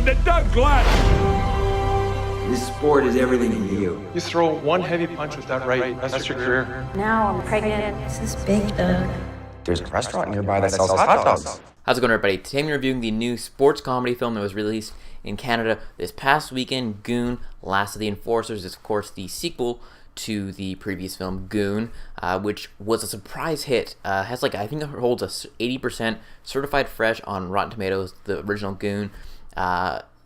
but the Doug Glass. This sport is everything to you. You throw one heavy punch with that right, that's your career. Now I'm pregnant. This is big, Doug. There's a restaurant nearby that sells hot dogs. How's it going, everybody? Today I'm reviewing the new sports comedy film that was released in Canada this past weekend, Goon, Last of the Enforcers. It's, of course, the sequel to the previous film, Goon, which was a surprise hit. Has I think it holds a 80% certified fresh on Rotten Tomatoes, the original Goon.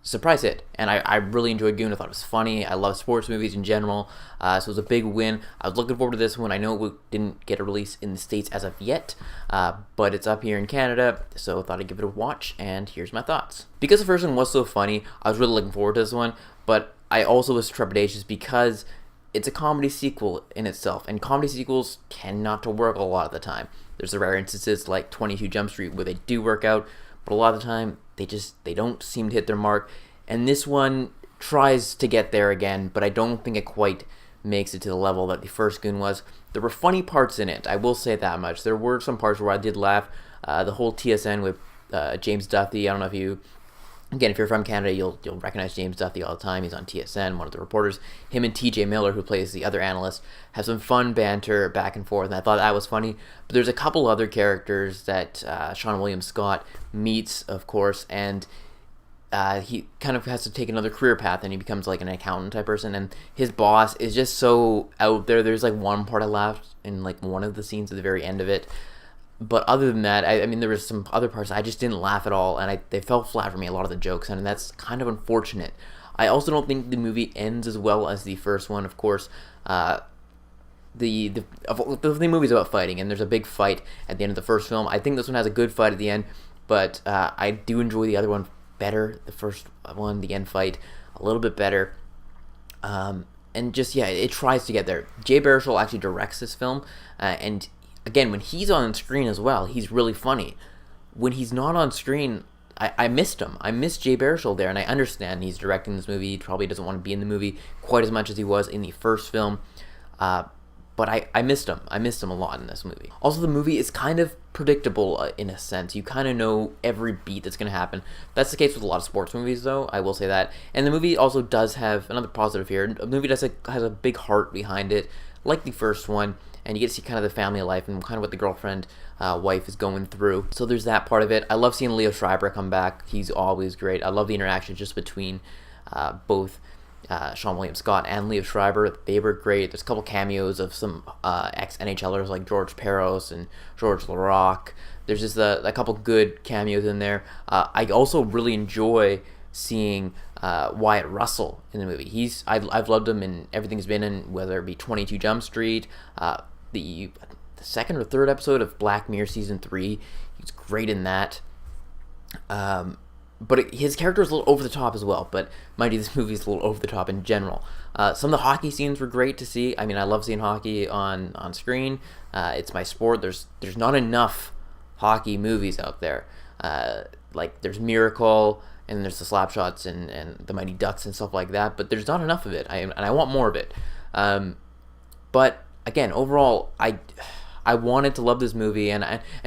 Surprise hit, and I really enjoyed Goon. I thought it was funny. I love sports movies in general, so it was a big win. I was looking forward to this one. I know it didn't get a release in the States as of yet, but it's up here in Canada, so I thought I'd give it a watch, and here's my thoughts. Because the first one was so funny, I was really looking forward to this one, but I also was trepidatious because it's a comedy sequel in itself, and comedy sequels tend not to work a lot of the time. There's the rare instances like 22 Jump Street where they do work out, but a lot of the time they don't seem to hit their mark, and this one tries to get there again, but I don't think it quite makes it to the level that the first Goon was. There were funny parts in it, I will say that much. There were some parts where I did laugh. The whole TSN with James Duthie, I don't know if you... Again, if you're from Canada, you'll recognize James Duthie all the time. He's on TSN, one of the reporters. Him and TJ Miller, who plays the other analyst, have some fun banter back and forth, and I thought that was funny. But there's a couple other characters that Sean William Scott meets, of course, and he kind of has to take another career path, and he becomes like an accountant type person, and his boss is just so out there. There's like one part I laughed in like one of the scenes at the very end of it. But other than that, I mean, there was some other parts I just didn't laugh at all, and they fell flat for me, a lot of the jokes, and that's kind of unfortunate. I also don't think the movie ends as well as the first one. Of course, the movie's about fighting, and there's a big fight at the end of the first film. I think this one has a good fight at the end, but I do enjoy the other one better. The first one, the end fight, a little bit better. And just, yeah, it tries to get there. Jay Baruchel actually directs this film, and again, when he's on screen as well, he's really funny. When he's not on screen, I missed him. I missed Jay Baruchel there, and I understand he's directing this movie. He probably doesn't want to be in the movie quite as much as he was in the first film. But I missed him. I missed him a lot in this movie. Also, the movie is kind of predictable in a sense. You kind of know every beat that's going to happen. That's the case with a lot of sports movies, though. I will say that. And the movie also does have, another positive here, the movie has a big heart behind it, like the first one. And you get to see kind of the family life and kind of what the girlfriend, wife is going through. So there's that part of it. I love seeing Leo Schreiber come back. He's always great. I love the interaction just between both Sean William Scott and Leo Schreiber. They were great. There's a couple cameos of some ex-NHLers like George Peros and George Laraque. There's just a couple good cameos in there. I also really enjoy seeing Wyatt Russell in the movie. I've loved him in everything he's been in, whether it be 22 Jump Street, the second or third episode of Black Mirror Season 3. He's great in that. But his character is a little over the top as well. But mind you, this movie is a little over the top in general. Some of the hockey scenes were great to see. I mean, I love seeing hockey on screen. It's my sport. There's not enough hockey movies out there. Like there's Miracle, and there's the Slapshots and the Mighty Ducks and stuff like that. But there's not enough of it, and I want more of it. But again, overall, I wanted to love this movie, and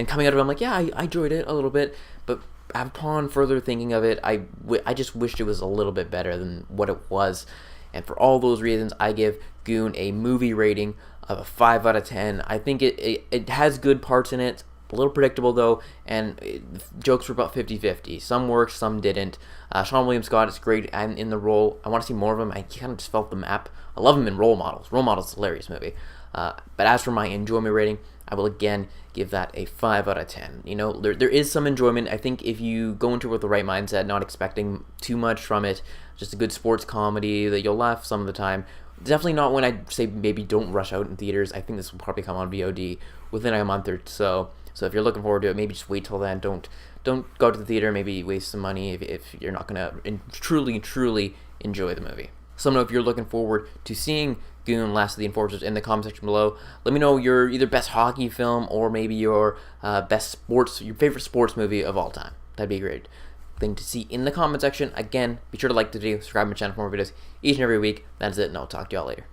coming out of it, I'm like, yeah, I enjoyed it a little bit, but upon further thinking of it, I just wished it was a little bit better than what it was, and for all those reasons, I give Goon a movie rating of a 5 out of 10. I think it has good parts in it, a little predictable though, and jokes were about 50-50. Some worked, some didn't. Sean William Scott is great in the role. I want to see more of him. I kind of just felt the map. I love him in Role Models. Role Models is a hilarious movie. But as for my enjoyment rating, I will again give that a 5 out of 10. You know, there is some enjoyment. I think if you go into it with the right mindset, not expecting too much from it, just a good sports comedy that you'll laugh some of the time. Definitely not when I say maybe don't rush out in theaters. I think this will probably come on VOD within a month or so. So if you're looking forward to it, maybe just wait till then. Don't go to the theater. Maybe waste some money if you're not gonna truly enjoy the movie. So let me know if you're looking forward to seeing Goon, Last of the Enforcers in the comment section below. Let me know your either best hockey film or maybe your your favorite sports movie of all time. That'd be a great thing to see in the comment section. Again, be sure to like the video, subscribe to my channel for more videos each and every week. That's it, and I'll talk to y'all later.